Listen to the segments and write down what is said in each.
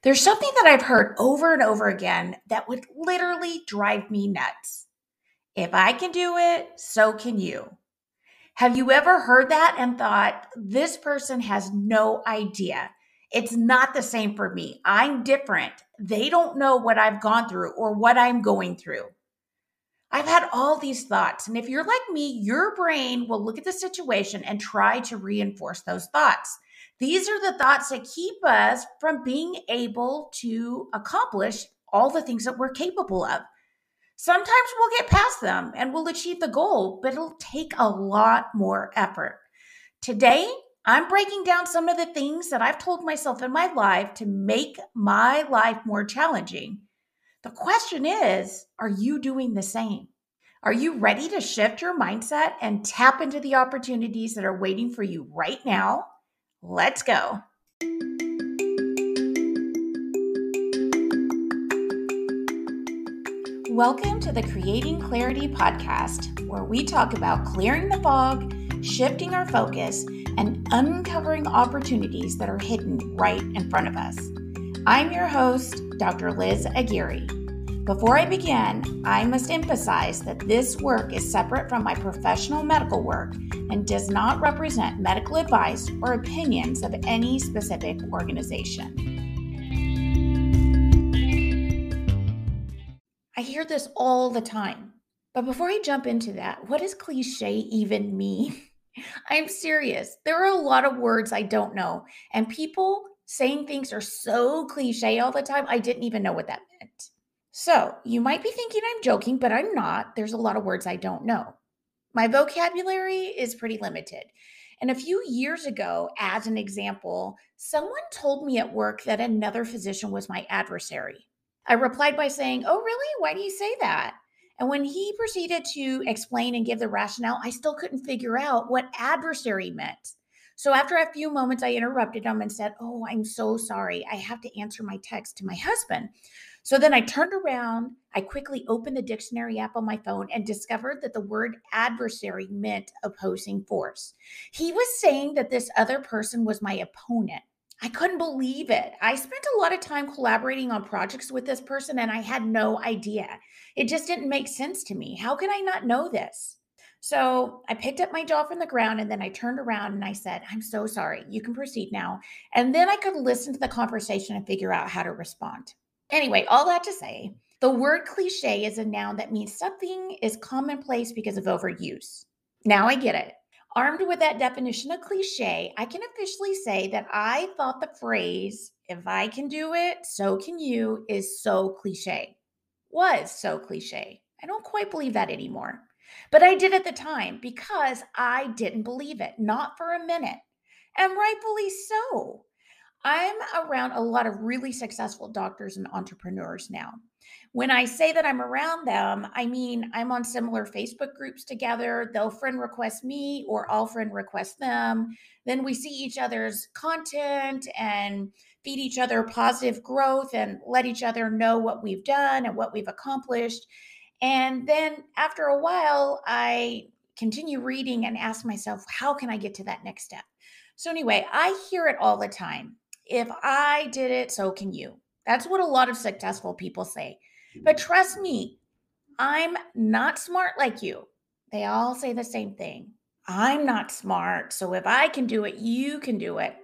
There's something that I've heard over and over again that would literally drive me nuts. If I can do it, so can you. Have you ever heard that and thought, this person has no idea? It's not the same for me. I'm different. They don't know what I've gone through or what I'm going through. I've had all these thoughts. And if you're like me, your brain will look at the situation and try to reinforce those thoughts. These are the thoughts that keep us from being able to accomplish all the things that we're capable of. Sometimes we'll get past them and we'll achieve the goal, but it'll take a lot more effort. Today, I'm breaking down some of the things that I've told myself in my life to make my life more challenging. The question is, are you doing the same? Are you ready to shift your mindset and tap into the opportunities that are waiting for you right now? Let's go. Welcome to the Creating Clarity podcast, where we talk about clearing the fog, shifting our focus, and uncovering opportunities that are hidden right in front of us. I'm your host, Dr. Liz Aguirre. Before I begin, I must emphasize that this work is separate from my professional medical work and does not represent medical advice or opinions of any specific organization. I hear this all the time. But before I jump into that, what does cliche even mean? I'm serious. There are a lot of words I don't know, and people saying things are so cliche all the time, I didn't even know what that meant. So, you might be thinking I'm joking, but I'm not. There's a lot of words I don't know. My vocabulary is pretty limited. And a few years ago, as an example, someone told me at work that another physician was my adversary. I replied by saying, "Oh, really? Why do you say that?" And when he proceeded to explain and give the rationale, I still couldn't figure out what adversary meant. So after a few moments, I interrupted him and said, "Oh, I'm so sorry. I have to answer my text to my husband." So then I turned around, I quickly opened the dictionary app on my phone and discovered that the word adversary meant opposing force. He was saying that this other person was my opponent. I couldn't believe it. I spent a lot of time collaborating on projects with this person and I had no idea. It just didn't make sense to me. How could I not know this? So I picked up my jaw from the ground and then I turned around and I said, "I'm so sorry. You can proceed now." And then I could listen to the conversation and figure out how to respond. Anyway, all that to say, the word cliche is a noun that means something is commonplace because of overuse. Now I get it. Armed with that definition of cliche, I can officially say that I thought the phrase, "if I can do it, so can you," is so cliche. Was so cliche. I don't quite believe that anymore. But I did at the time because I didn't believe it, not for a minute. And rightfully so. I'm around a lot of really successful doctors and entrepreneurs now. When I say that I'm around them, I mean I'm on similar Facebook groups together. They'll friend request me or I'll friend request them. Then we see each other's content and feed each other positive growth and let each other know what we've done and what we've accomplished. And then after a while, I continue reading and ask myself, how can I get to that next step? So, anyway, I hear it all the time. If I did it, so can you. That's what a lot of successful people say. But trust me, I'm not smart like you. They all say the same thing. I'm not smart. So if I can do it, you can do it.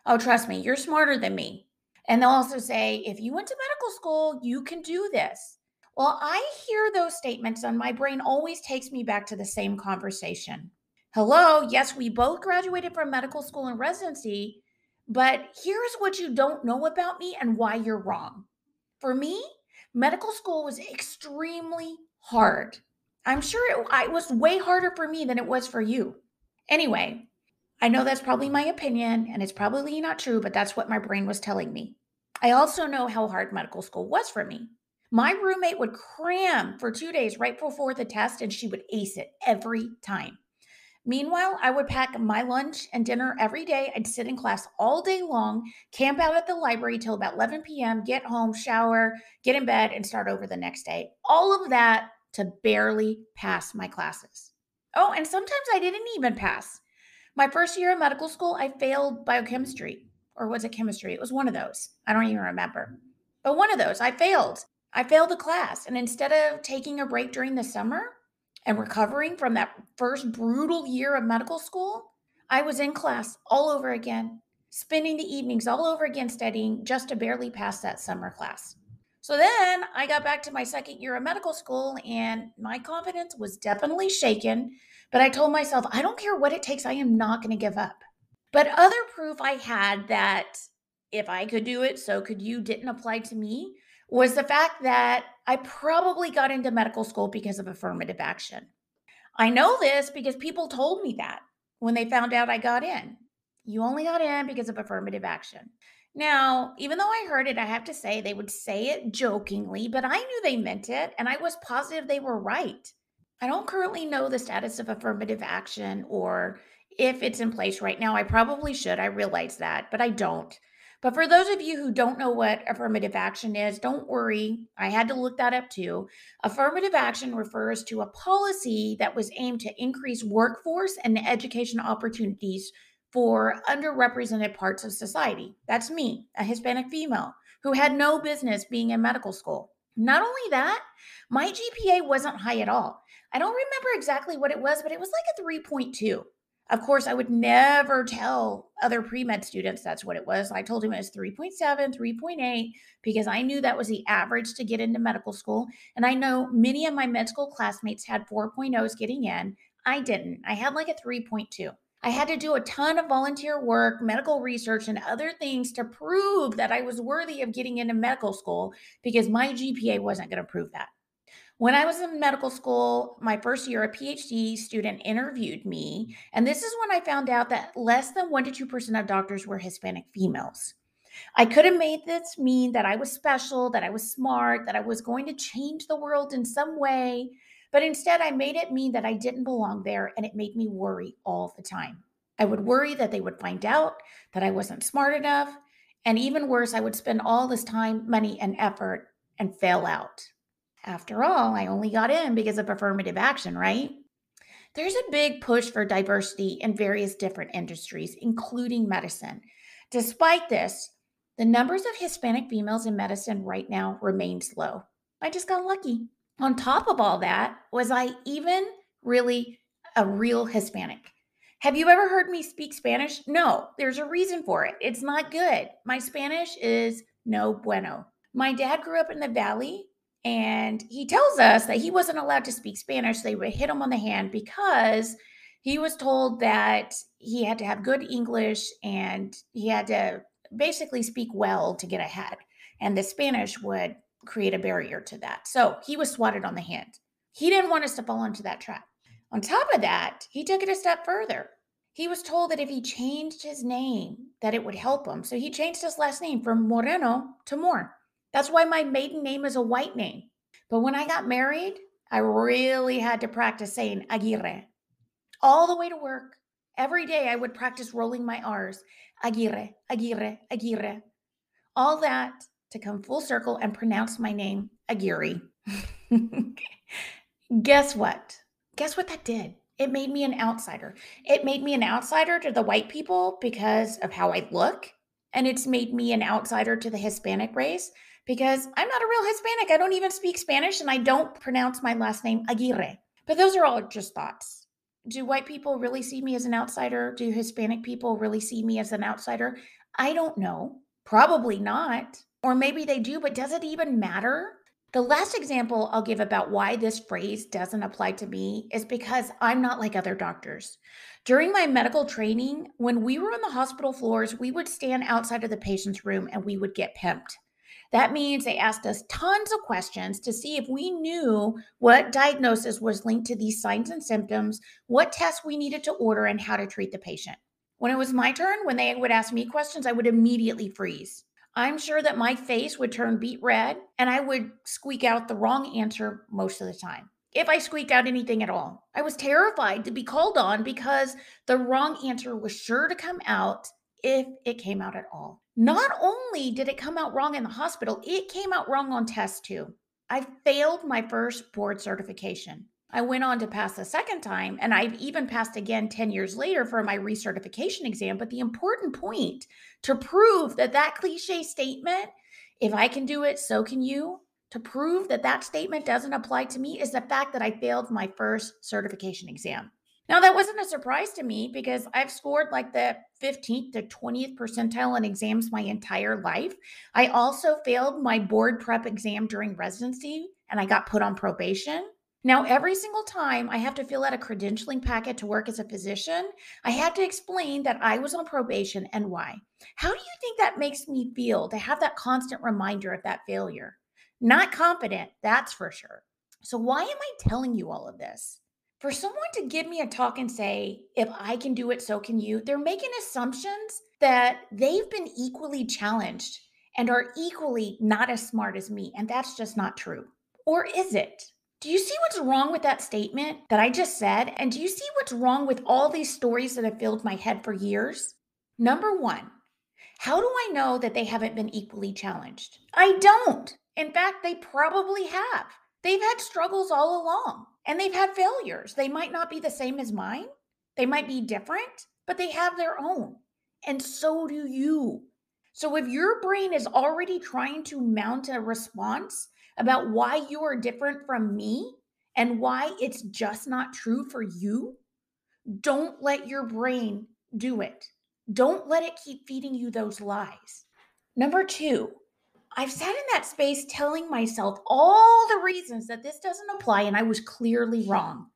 Oh, trust me, you're smarter than me. And they'll also say, if you went to medical school, you can do this. Well, I hear those statements and my brain always takes me back to the same conversation. Hello, yes, we both graduated from medical school and residency, but here's what you don't know about me and why you're wrong. For me, medical school was extremely hard. I'm sure it was way harder for me than it was for you. Anyway, I know that's probably my opinion and it's probably not true, but that's what my brain was telling me. I also know how hard medical school was for me. My roommate would cram for 2 days right before the test and she would ace it every time. Meanwhile, I would pack my lunch and dinner every day. I'd sit in class all day long, camp out at the library till about 11 p.m., get home, shower, get in bed, and start over the next day. All of that to barely pass my classes. Oh, and sometimes I didn't even pass. My first year of medical school, I failed biochemistry. or was it chemistry? It was one of those. I don't even remember. But one of those, I failed. I failed the class. And instead of taking a break during the summer and recovering from that first brutal year of medical school, I was in class all over again, spending the evenings all over again studying just to barely pass that summer class. So then I got back to my second year of medical school and my confidence was definitely shaken. But I told myself, I don't care what it takes, I am not going to give up. But other proof I had that if I could do it, so could you didn't apply to me was the fact that I probably got into medical school because of affirmative action. I know this because people told me that when they found out I got in. You only got in because of affirmative action. Now, even though I heard it, I have to say they would say it jokingly, but I knew they meant it and I was positive they were right. I don't currently know the status of affirmative action or if it's in place right now. I probably should. I realize that, but I don't. But for those of you who don't know what affirmative action is, don't worry. I had to look that up too. Affirmative action refers to a policy that was aimed to increase workforce and education opportunities for underrepresented parts of society. That's me, a Hispanic female who had no business being in medical school. Not only that, my GPA wasn't high at all. I don't remember exactly what it was, but it was like a 3.2. Of course, I would never tell other pre-med students that's what it was. I told them it was 3.7, 3.8, because I knew that was the average to get into medical school. And I know many of my med school classmates had 4.0s getting in. I didn't. I had like a 3.2. I had to do a ton of volunteer work, medical research, and other things to prove that I was worthy of getting into medical school because my GPA wasn't going to prove that. When I was in medical school, my first year, a PhD student interviewed me, and this is when I found out that less than 1% to 2% of doctors were Hispanic females. I could have made this mean that I was special, that I was smart, that I was going to change the world in some way, but instead I made it mean that I didn't belong there, and it made me worry all the time. I would worry that they would find out that I wasn't smart enough, and even worse, I would spend all this time, money, and effort and fail out. After all, I only got in because of affirmative action, right? There's a big push for diversity in various different industries, including medicine. Despite this, the numbers of Hispanic females in medicine right now remains low. I just got lucky. On top of all that, was I even really a real Hispanic? Have you ever heard me speak Spanish? No, there's a reason for it. It's not good. My Spanish is no bueno. My dad grew up in the valley and he tells us that he wasn't allowed to speak Spanish. They would hit him on the hand because he was told that he had to have good English and he had to basically speak well to get ahead. And the Spanish would create a barrier to that. So he was swatted on the hand. He didn't want us to fall into that trap. On top of that, he took it a step further. He was told that if he changed his name, that it would help him. So he changed his last name from Moreno to Moore. That's why my maiden name is a white name. But when I got married, I really had to practice saying Aguirre all the way to work. Every day I would practice rolling my R's. Aguirre, Aguirre, Aguirre. All that to come full circle and pronounce my name Aguirre. Guess what? Guess what that did? It made me an outsider. It made me an outsider to the white people because of how I look. And it's made me an outsider to the Hispanic race because I'm not a real Hispanic. I don't even speak Spanish and I don't pronounce my last name Aguirre. But those are all just thoughts. Do white people really see me as an outsider? Do Hispanic people really see me as an outsider? I don't know. Probably not. Or maybe they do, but does it even matter? The last example I'll give about why this phrase doesn't apply to me is because I'm not like other doctors. During my medical training, when we were on the hospital floors, we would stand outside of the patient's room and we would get pimped. That means they asked us tons of questions to see if we knew what diagnosis was linked to these signs and symptoms, what tests we needed to order, and how to treat the patient. When it was my turn, when they would ask me questions, I would immediately freeze. I'm sure that my face would turn beet red and I would squeak out the wrong answer most of the time. If I squeaked out anything at all, I was terrified to be called on because the wrong answer was sure to come out if it came out at all. Not only did it come out wrong in the hospital, it came out wrong on tests too. I failed my first board certification. I went on to pass a second time, and I've even passed again 10 years later for my recertification exam. But the important point to prove that that cliche statement, if I can do it, so can you, to prove that that statement doesn't apply to me is the fact that I failed my first certification exam. Now, that wasn't a surprise to me because I've scored like the 15th to 20th percentile in exams my entire life. I also failed my board prep exam during residency and I got put on probation. Now, every single time I have to fill out a credentialing packet to work as a physician, I have to explain that I was on probation and why. How do you think that makes me feel to have that constant reminder of that failure? Not confident, that's for sure. So, why am I telling you all of this? For someone to give me a talk and say, if I can do it, so can you, they're making assumptions that they've been equally challenged and are equally not as smart as me. And that's just not true. Or is it? Do you see what's wrong with that statement that I just said? And do you see what's wrong with all these stories that have filled my head for years? Number one, how do I know that they haven't been equally challenged? I don't. In fact, they probably have. They've had struggles all along and they've had failures. They might not be the same as mine, they might be different, but they have their own. And so do you. So if your brain is already trying to mount a response about why you are different from me and why it's just not true for you, don't let your brain do it. Don't let it keep feeding you those lies. Number two, I've sat in that space telling myself all the reasons that this doesn't apply, and I was clearly wrong.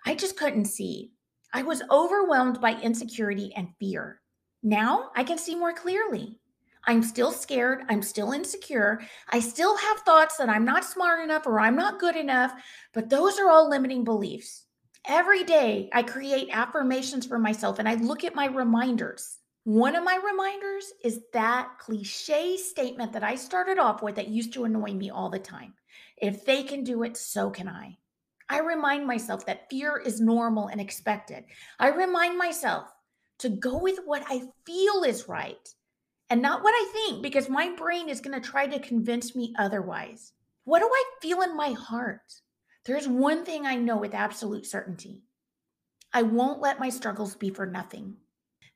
I just couldn't see. I was overwhelmed by insecurity and fear. Now I can see more clearly. I'm still scared. I'm still insecure. I still have thoughts that I'm not smart enough or I'm not good enough, but those are all limiting beliefs. Every day I create affirmations for myself and I look at my reminders. One of my reminders is that cliche statement that I started off with that used to annoy me all the time. If they can do it, so can I. I remind myself that fear is normal and expected. I remind myself to go with what I feel is right and not what I think because my brain is going to try to convince me otherwise. What do I feel in my heart? There's one thing I know with absolute certainty. I won't let my struggles be for nothing.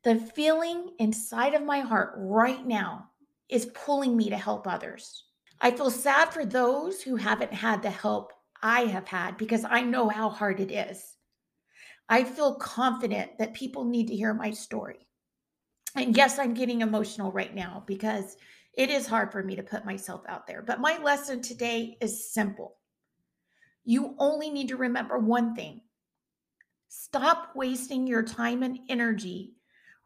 The feeling inside of my heart right now is pulling me to help others. I feel sad for those who haven't had the help I have had because I know how hard it is. I feel confident that people need to hear my story. And yes, I'm getting emotional right now because it is hard for me to put myself out there. But my lesson today is simple. You only need to remember one thing. Stop wasting your time and energy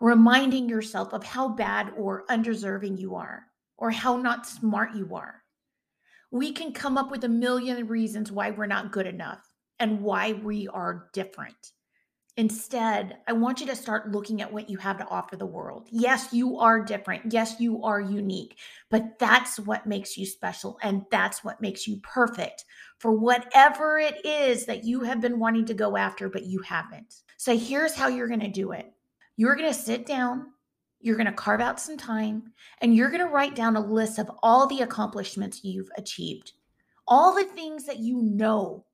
reminding yourself of how bad or undeserving you are or how not smart you are. We can come up with a million reasons why we're not good enough and why we are different. Instead, I want you to start looking at what you have to offer the world. Yes, you are different. Yes, you are unique, but that's what makes you special. And that's what makes you perfect for whatever it is that you have been wanting to go after, but you haven't. So here's how you're going to do it. You're going to sit down, you're going to carve out some time, and you're going to write down a list of all the accomplishments you've achieved, all the things that you know,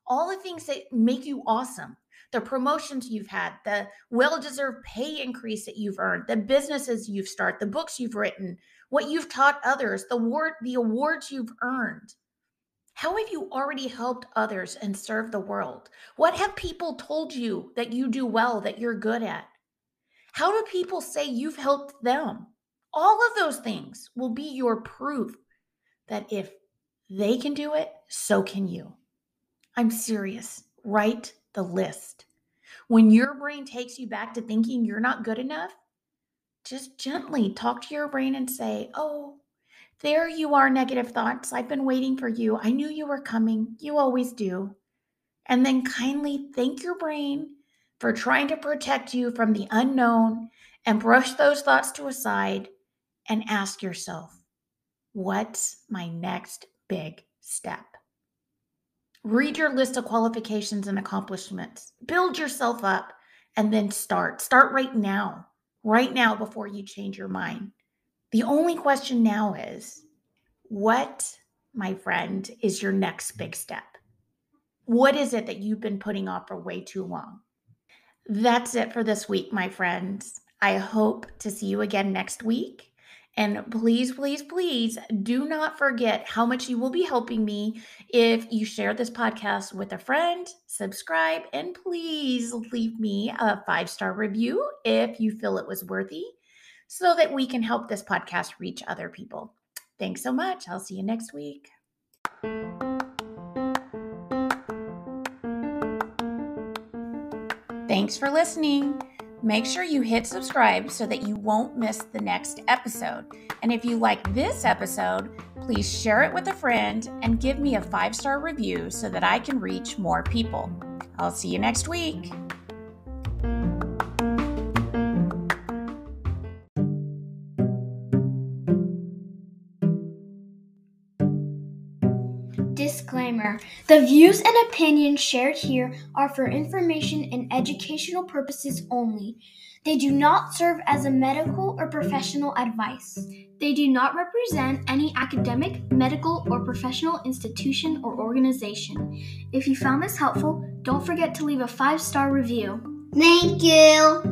all the things that make you awesome, the promotions you've had, the well-deserved pay increase that you've earned, the businesses you've started, the books you've written, what you've taught others, the awards you've earned. How have you already helped others and served the world? What have people told you that you do well, that you're good at? How do people say you've helped them? All of those things will be your proof that if they can do it, so can you. I'm serious. Write the list. When your brain takes you back to thinking you're not good enough, just gently talk to your brain and say, "Oh, there you are, negative thoughts. I've been waiting for you. I knew you were coming. You always do." And then kindly thank your brain for trying to protect you from the unknown and brush those thoughts to a side and ask yourself, what's my next big step? Read your list of qualifications and accomplishments. Build yourself up and then start. Start right now before you change your mind. The only question now is, what, my friend, is your next big step? What is it that you've been putting off for way too long? That's it for this week, my friends. I hope to see you again next week. And please, please, please do not forget how much you will be helping me if you share this podcast with a friend, subscribe, and please leave me a 5-star review if you feel it was worthy so that we can help this podcast reach other people. Thanks so much. I'll see you next week. Thanks for listening. Make sure you hit subscribe so that you won't miss the next episode. And if you like this episode, please share it with a friend and give me a 5-star review so that I can reach more people. I'll see you next week. Disclaimer: the views and opinions shared here are for information and educational purposes only. They do not serve as a medical or professional advice. They do not represent any academic, medical, or professional institution or organization. If you found this helpful, don't forget to leave a 5-star review. Thank you.